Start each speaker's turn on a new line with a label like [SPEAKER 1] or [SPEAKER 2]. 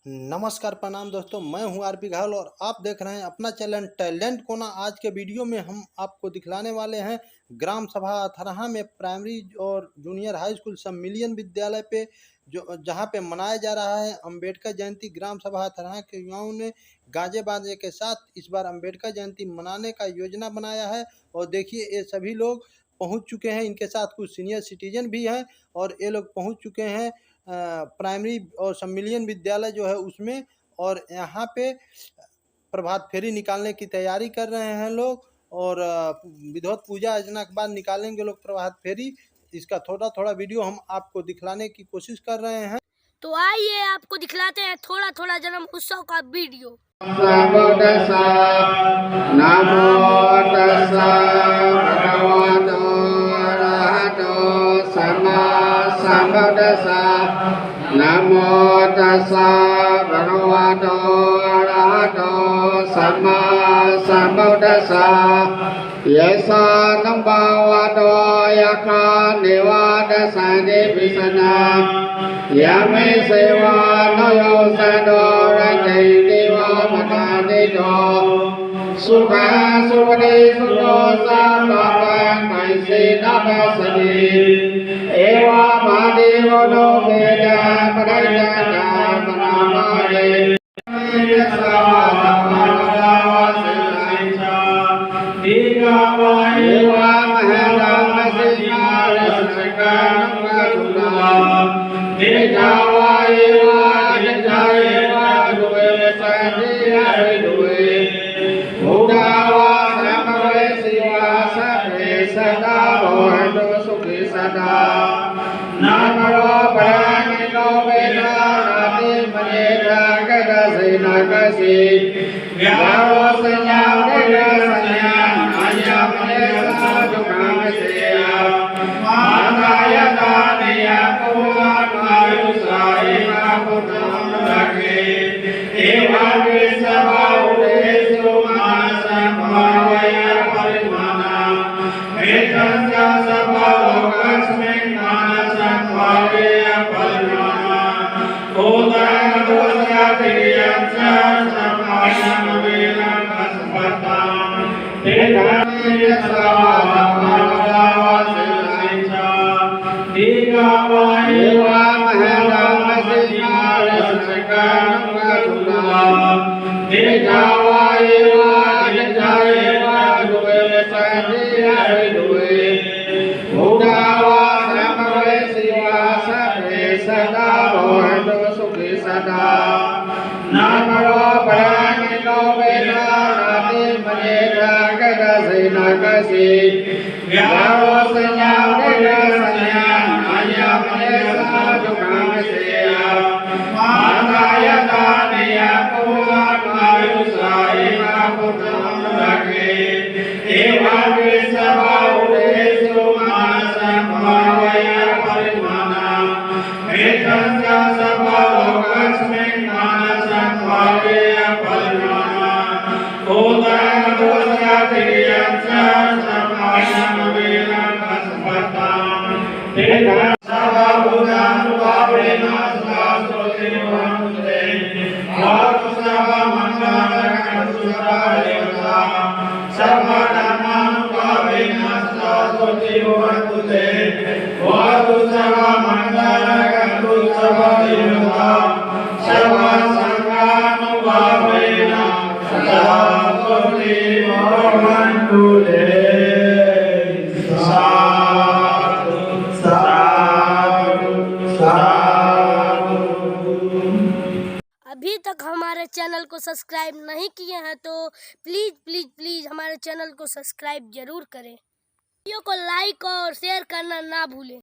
[SPEAKER 1] नमस्कार प्रणाम दोस्तों, मैं हूं आरपी घायल और आप देख रहे हैं अपना चैनल टैलेंट कोना। आज के वीडियो में हम आपको दिखलाने वाले हैं ग्राम सभा अथरहा में प्राइमरी और जूनियर हाई स्कूल सम्मिलियन विद्यालय पे जो जहां पे मनाया जा रहा है अंबेडकर जयंती। ग्राम सभा अथरहा के युवाओं ने गाजे बाजे के साथ इस बार अंबेडकर जयंती मनाने का योजना बनाया है। और देखिए ये सभी लोग पहुंच चुके हैं, इनके साथ कुछ सीनियर सिटीजन भी हैं और ये लोग पहुंच चुके हैं प्राइमरी और सम्मिलियन विद्यालय जो है उसमें। और यहाँ पे प्रभात फेरी निकालने की तैयारी कर रहे हैं लोग और विधिवत पूजा अर्चना के बाद निकालेंगे लोग प्रभात फेरी। इसका थोड़ा थोड़ा वीडियो हम आपको दिखलाने की कोशिश कर रहे हैं,
[SPEAKER 2] तो आइए आपको दिखलाते हैं थोड़ा थोड़ा जन्म उत्सव का वीडियो।
[SPEAKER 3] नमो तस्सा भगवतो अरहतो सम्मा सम्बुद्दस्सा। नमो तस्सा भगवतो अरहतो सम्मा सम्बुद्दस्सा। यसा नम्भवतो यका निवादसने विसना यमे सेवा नयो सदो सुखा सुखदे सुखो सापंकैसे नमसने एवा महादेव नो वेदा परैता मनामहे एवा महराम सिंहार संगम देखावा एवा जयवा दुए सदिया दुए भूडावा समवे शिवा सभे सदा भवन्तु सुखी सदा। नामो प्राणिनो वेदा राति मने रागदसे नागसे व्यावो संयामने संयाम आया मने साधु कामसे मानाय दानिया कुमार साई पुत्रम लगे एवा विश्वाउदे सुमासा भावय परिमाना वेदस्य सभालोकस्मिन् मानसा भावय परिमाना उदान दोषा तिर्यस्य समानं वेलं अस्पतां तेनानि सवादावासिंचा दीगावाय एवा महराम सिंहार संगम देखावाय जयवा दुए सदिया दुए भूडावा समवे शिवा सभे सदा भवन्तु सुखी सदा। नामो प्राणिनो वेदा राति मने रागदसे नागसे व्यावो संयामने संयाम आया मने साधु कामसे मानाय दानिया कुमार साई पुत्रम लगे एवा विश्वाउदे सुमासा भावय परिमाना वेदस्य सभालोकस्मिन् मानसा भावय परिमाना उदान दोषा तिर्यस्य समानं वेलं अस्पतां तेनानि सभाभूतान् भावेन सदास्तुते वन्दे भवतु सभा मङ्गलकरतु सदा देवता सभा धर्मानुभावेन सदास्तुते वन्दे भवतु सभा मङ्गलकरतु सदा देवता सभा संघानुभावेन सदास्तुते वन्दे।
[SPEAKER 2] अभी तक हमारे चैनल को सब्सक्राइब नहीं किए हैं तो प्लीज़ प्लीज़ प्लीज़ हमारे चैनल को सब्सक्राइब जरूर करें। वीडियो को लाइक और शेयर करना ना भूलें।